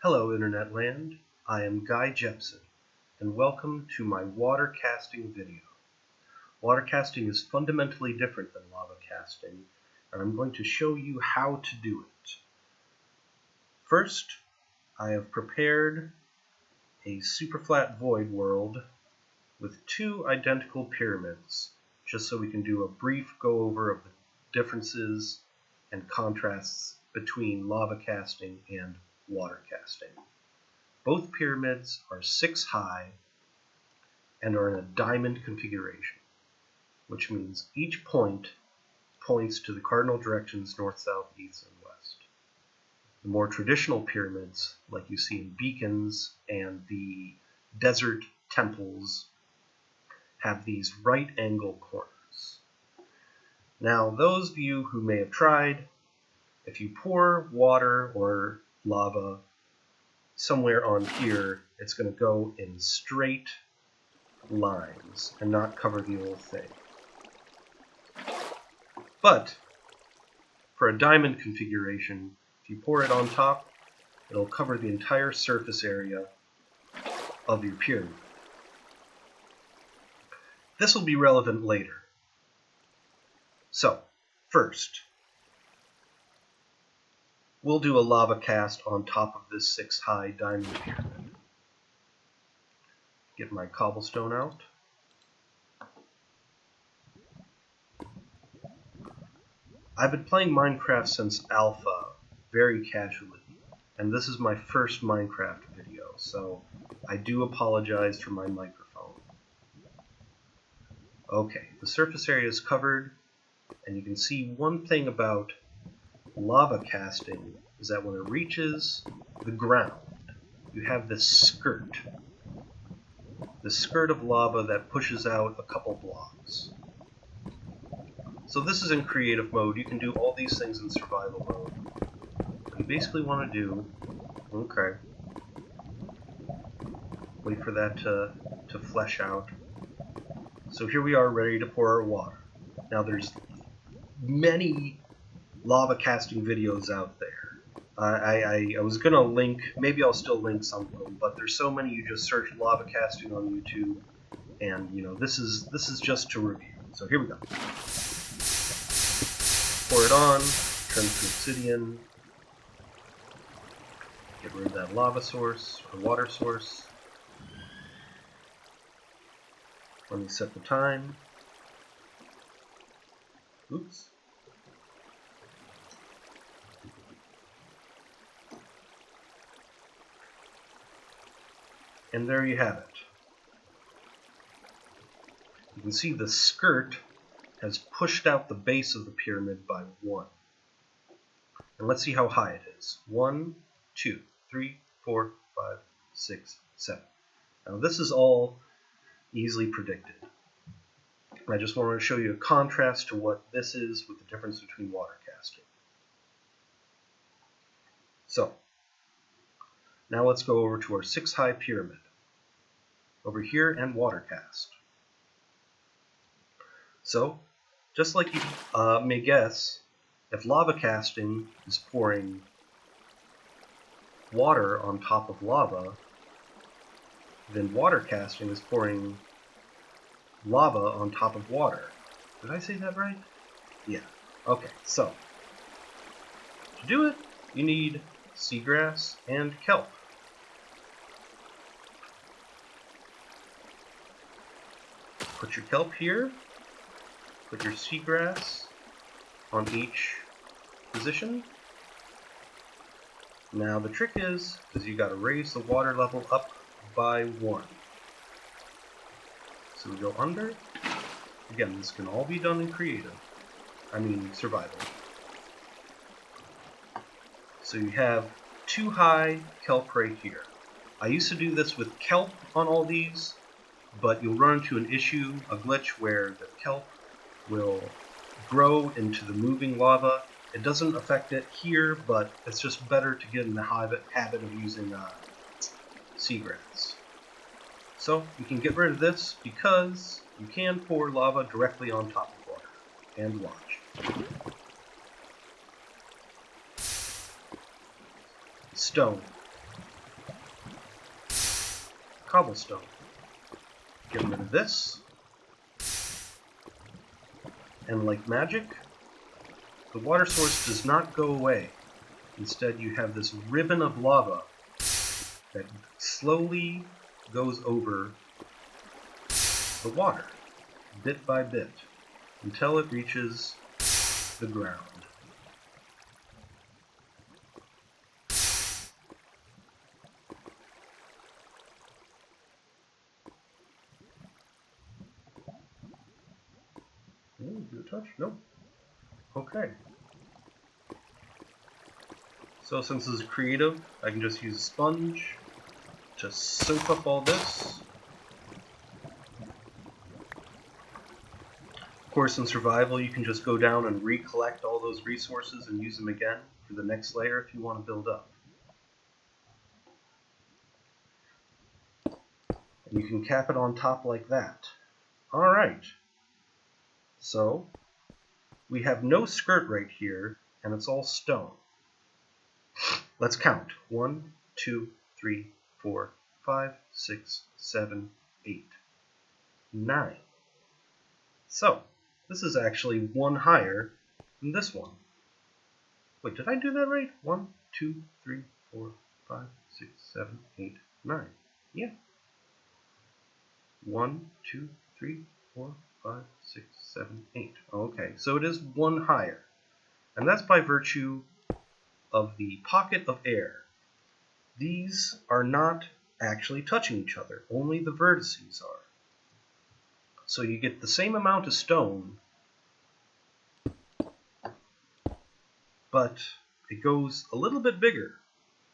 Hello Internet Land, I am Guy Jepson, and welcome to my water casting video. Water casting is fundamentally different than lava casting, and I'm going to show you how to do it. First, I have prepared a super flat void world with two identical pyramids, just so we can do a brief go-over of the differences and contrasts between lava casting and water casting. Both pyramids are 6 high and are in a diamond configuration, which means each point points to the cardinal directions north, south, east, and west. The more traditional pyramids, like you see in beacons and the desert temples, have these right angle corners. Now, those of you who may have tried, if you pour water or lava somewhere on here, it's going to go in straight lines and not cover the whole thing. But for a diamond configuration, if you pour it on top, it'll cover the entire surface area of your pyramid. This will be relevant later. So, first, we'll do a lava cast on top of this 6 high diamond pyramid. Get my cobblestone out. I've been playing Minecraft since alpha, very casually, and this is my first Minecraft video, so I do apologize for my microphone. Okay, the surface area is covered, and you can see one thing about lava casting is that when it reaches the ground, you have this skirt of lava that pushes out a couple blocks. So this is in creative mode. You can do all these things in survival mode. What you basically want to do, okay, wait for that to flesh out. So here we are ready to pour our water. Now there's many lava casting videos out there. I was gonna link, maybe I'll still link some of them, but there's so many. You just search lava casting on YouTube, and you know this is just to review. So here we go. Pour it on, turn to obsidian, get rid of that lava source or water source. Let me set the time. Oops. And there you have it. You can see the skirt has pushed out the base of the pyramid by 1. And let's see how high it is. 1, 2, 3, 4, 5, 6, 7. Now this is all easily predicted. I just wanted to show you a contrast to what this is with the difference between water casting. So, now let's go over to our 6 high pyramid. Over here and water cast. So, just like you may guess, if lava casting is pouring water on top of lava, then water casting is pouring lava on top of water. Did I say that right? Yeah. Okay, so to do it, you need seagrass and kelp. Put your kelp here, put your seagrass on each position. Now the trick is you got to raise the water level up by 1. So we go under. Again, this can all be done in creative. I mean survival. So you have 2 high kelp right here. I used to do this with kelp on all these, but you'll run into an issue, a glitch, where the kelp will grow into the moving lava. It doesn't affect it here, but it's just better to get in the habit of using seagrass. So you can get rid of this because you can pour lava directly on top of water. And watch. Stone. cobblestone. Get rid of this. And like magic, the water source does not go away. Instead, you have this ribbon of lava that slowly goes over the water, bit by bit, until it reaches the ground. Do a touch? Nope. Okay. So since this is creative, I can just use a sponge to soak up all this. Of course, in survival, you can just go down and recollect all those resources and use them again for the next layer if you want to build up. And you can cap it on top like that. Alright. So, we have no skirt right here, and it's all stone. Let's count. 1, 2, 3, 4, 5, 6, 7, 8, 9. So, this is actually one higher than this one. Wait, did I do that right? 1, 2, 3, 4, 5, 6, 7, 8, 9. Yeah. 1, 2, 3, 4, 5, 6, 7, 8. Okay, so it is one higher. And that's by virtue of the pocket of air. These are not actually touching each other, only the vertices are. So you get the same amount of stone, but it goes a little bit bigger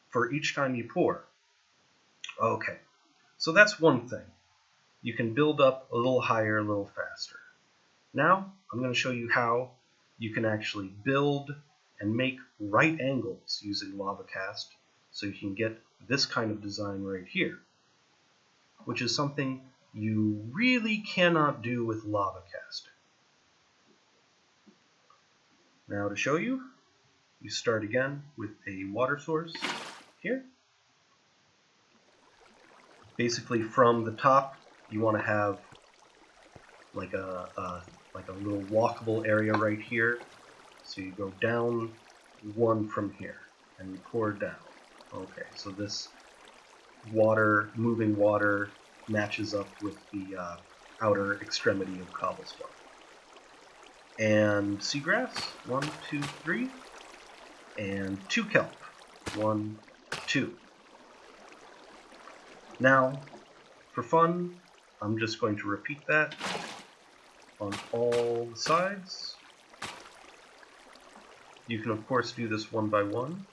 for each time you pour. Okay, so that's one thing. You can build up a little higher, a little faster. Now, I'm going to show you how you can actually build and make right angles using lava cast, so you can get this kind of design right here, which is something you really cannot do with lava casting. Now to show you, you start again with a water source here. Basically from the top, you want to have like a little walkable area right here. So you go down one from here, and you pour down. Okay, so this water, moving water, matches up with the outer extremity of cobblestone. And seagrass, 1, 2, 3, and 2 kelp, 1, 2. Now, for fun, I'm just going to repeat that on all the sides. You can of course do this one by one,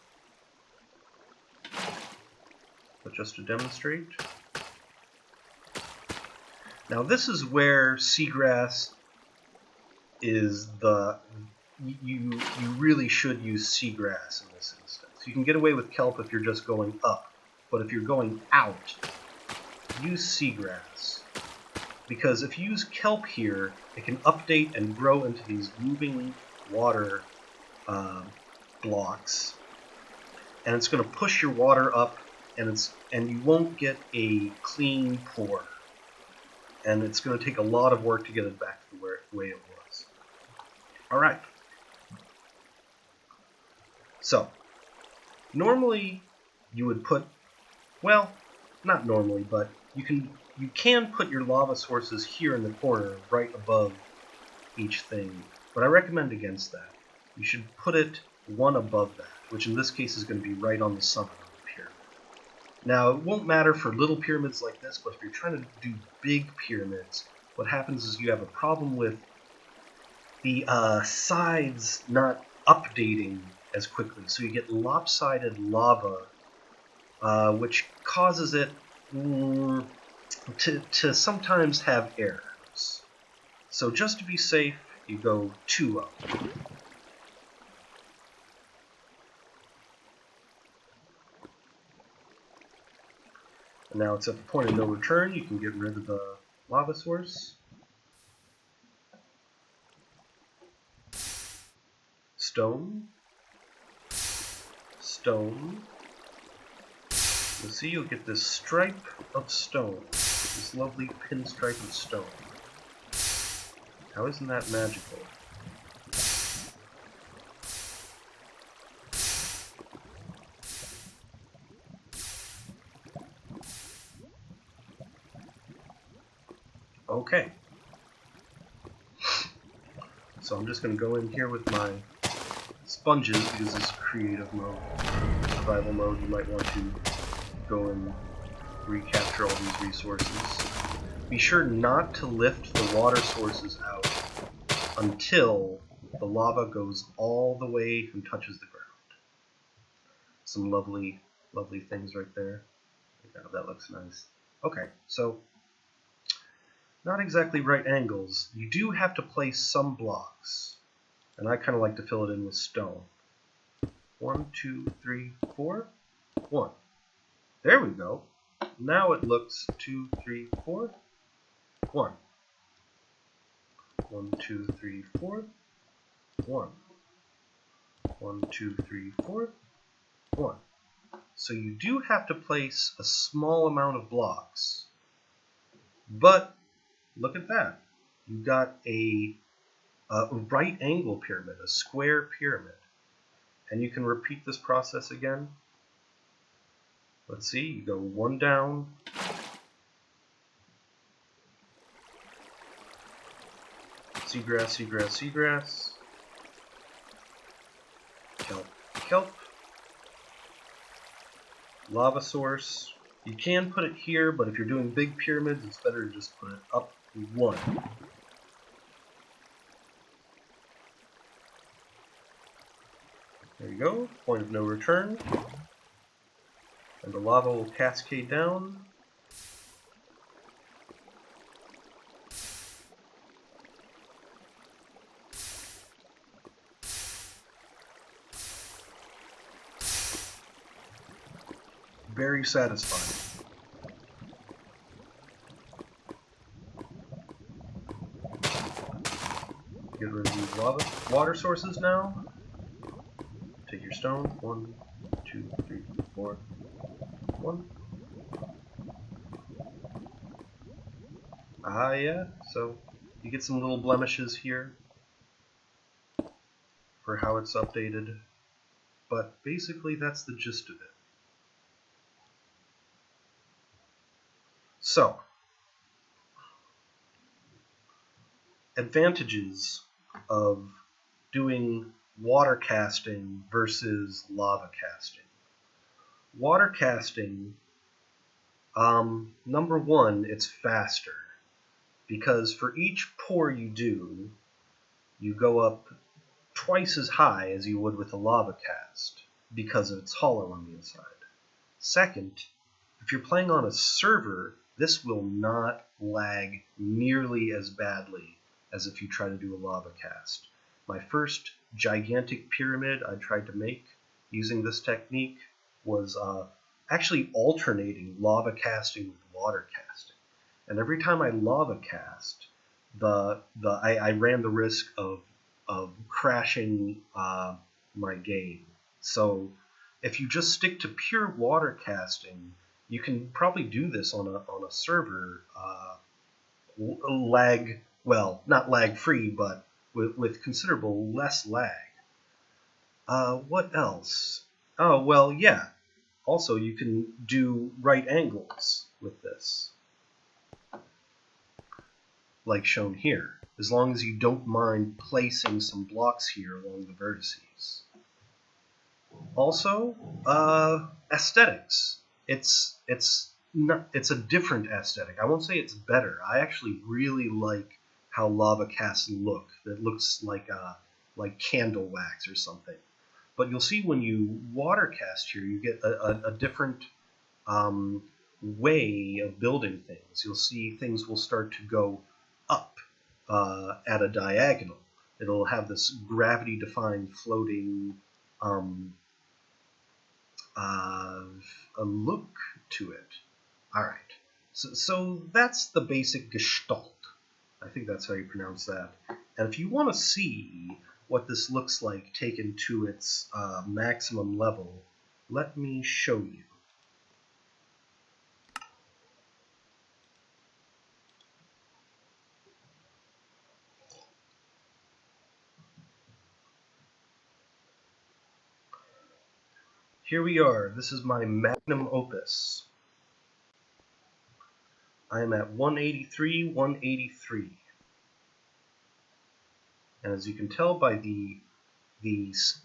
but just to demonstrate. Now this is where seagrass is you really should use seagrass in this instance. You can get away with kelp if you're just going up, but if you're going out, use seagrass. Because if you use kelp here, it can update and grow into these moving water blocks, and it's going to push your water up, and you won't get a clean pour, and it's going to take a lot of work to get it back to the way it was. All right. So normally you would put, well, not normally, but you can put your lava sources here in the corner, right above each thing, but I recommend against that. You should put it one above that, which in this case is going to be right on the summit of the pyramid. Now, it won't matter for little pyramids like this, but if you're trying to do big pyramids, what happens is you have a problem with the sides not updating as quickly. So you get lopsided lava, which causes it to sometimes have errors. So just to be safe, you go 2 up. And now it's at the point of no return. You can get rid of the lava source. Stone. Stone. You'll see you'll get this stripe of stone, this lovely pinstripe of stone. How isn't that magical? Okay. So I'm just going to go in here with my sponges because this is creative mode. Survival mode, you might want to go and recapture all these resources. Be sure not to lift the water sources out until the lava goes all the way and touches the ground. Some lovely, lovely things right there. Yeah, that looks nice. Okay, so not exactly right angles. You do have to place some blocks, and I kind of like to fill it in with stone. 1, 2, 3, 4, 1. There we go. Now it looks 2, 3, 4, 1. 1, 2, 3, 4, 1. 1, 2, 3, 4, 1. So you do have to place a small amount of blocks, but look at that. You've got a right angle pyramid, a square pyramid. And you can repeat this process again. Let's see, you go 1 down, seagrass, seagrass, seagrass, kelp, kelp, lava source. You can put it here, but if you're doing big pyramids, it's better to just put it up 1. There you go, point of no return. And the lava will cascade down. Very satisfying. Get rid of these lava water sources now. Take your stone. 1, 2, 3, 4, 1. Ah, yeah. So you get some little blemishes here for how it's updated, but basically that's the gist of it. So, advantages of doing water casting versus lava casting. Water casting, number one, it's faster, because for each pour you do, you go up twice as high as you would with a lava cast, because it's hollow on the inside. Second, if you're playing on a server, this will not lag nearly as badly as if you try to do a lava cast. My first gigantic pyramid I tried to make using this technique was actually alternating lava casting with water casting. And every time I lava cast, I ran the risk of crashing my game. So if you just stick to pure water casting, you can probably do this on a server not lag free, but with considerable less lag. What else? Oh, well, yeah. Also, you can do right angles with this, like shown here, as long as you don't mind placing some blocks here along the vertices. Also, aesthetics. It's a different aesthetic. I won't say it's better. I actually really like how lava casts look. It looks like candle wax or something. But you'll see when you water cast here, you get a different way of building things. You'll see things will start to go up at a diagonal. It'll have this gravity-defying floating a look to it. Alright, so that's the basic gestalt. I think that's how you pronounce that. And if you want to see what this looks like taken to its maximum level, let me show you. Here we are. This is my magnum opus. I am at 183, 183. And as you can tell by the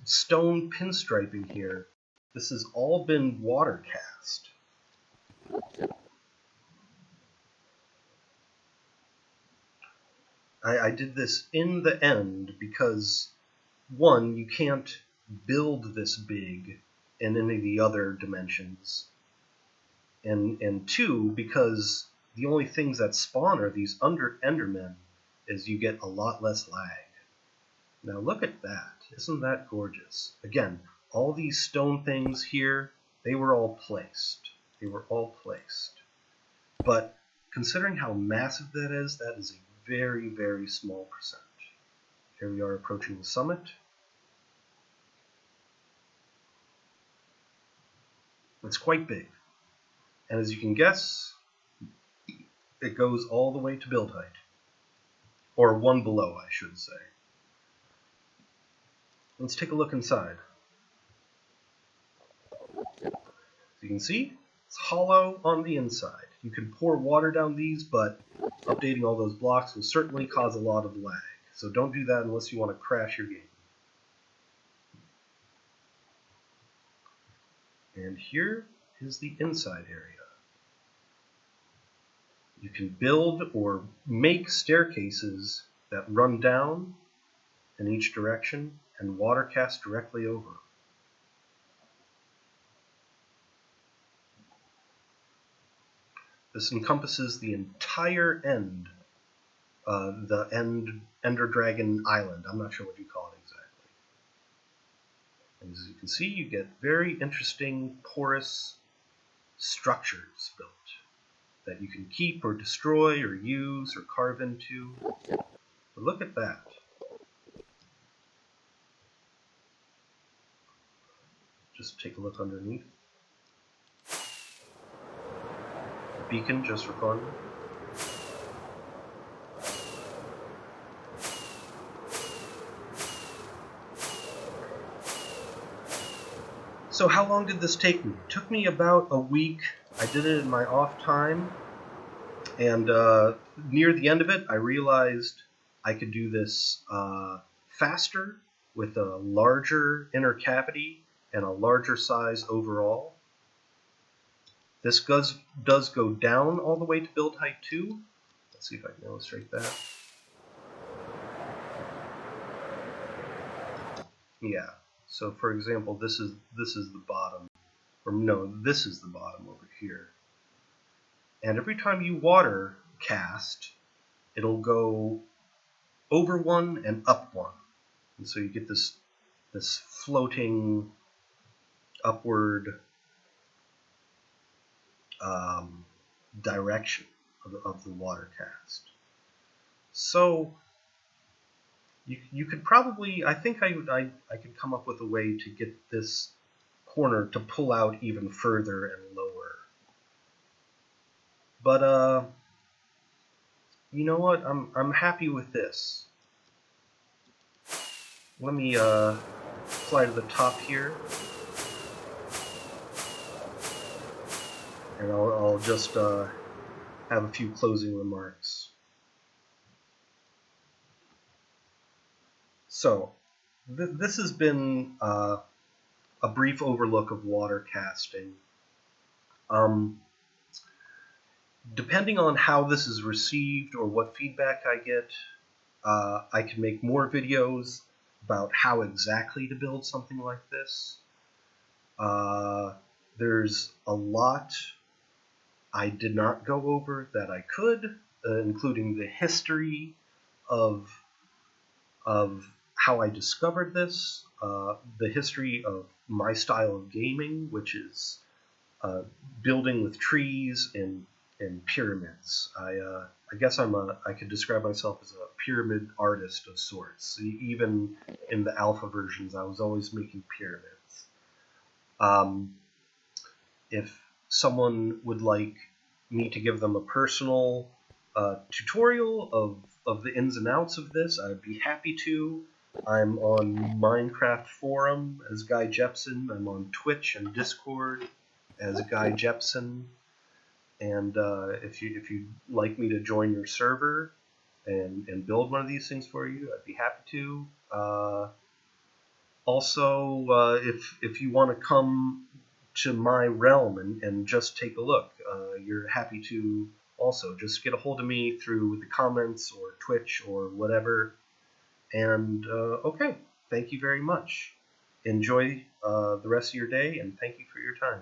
stone pinstriping here, this has all been water cast. I did this in the end because, one, you can't build this big in any of the other dimensions, and two, because the only things that spawn are these Endermen, is you get a lot less lag. Now look at that. Isn't that gorgeous? Again, all these stone things here, they were all placed. They were all placed. But considering how massive that is a very, very small percent. Here we are approaching the summit. It's quite big. And as you can guess, it goes all the way to build height. Or one below, I should say. Let's take a look inside. As you can see, it's hollow on the inside. You can pour water down these, but updating all those blocks will certainly cause a lot of lag. So don't do that unless you want to crash your game. And here is the inside area. You can build or make staircases that run down in each direction and water cast directly over. This encompasses the entire end, Ender Dragon Island. I'm not sure what you call it exactly. And as you can see, you get very interesting porous structures built that you can keep or destroy or use or carve into. But look at that. Just take a look underneath. A beacon just for fun. So how long did this take me? It took me about a week. I did it in my off time, and near the end of it I realized I could do this faster with a larger inner cavity and a larger size overall. This does go down all the way to build height too. Let's see if I can illustrate that. Yeah. So for example, this is the bottom, or no, this is the bottom over here. And every time you water cast, it'll go over one and up one, and so you get this floating upward direction of the water cast. So you could probably, I think I could come up with a way to get this corner to pull out even further and lower. But you know what? I'm happy with this. Let me fly to the top here, and I'll just have a few closing remarks. So, this has been a brief overlook of water casting. Depending on how this is received or what feedback I get, I can make more videos about how exactly to build something like this. There's a lot I did not go over that I could, including the history of how I discovered this, the history of my style of gaming, which is building with trees and pyramids. I guess I could describe myself as a pyramid artist of sorts. Even in the alpha versions, I was always making pyramids. If someone would like me to give them a personal tutorial of the ins and outs of this, I'd be happy to. I'm on Minecraft Forum as Guy Jepson. I'm on Twitch and Discord as Guy Jepson. And if you'd like me to join your server and build one of these things for you, I'd be happy to. Also, if you want to come to my realm and just take a look, you're happy to also just get a hold of me through the comments or Twitch or whatever. And okay, thank you very much. Enjoy the rest of your day, and thank you for your time.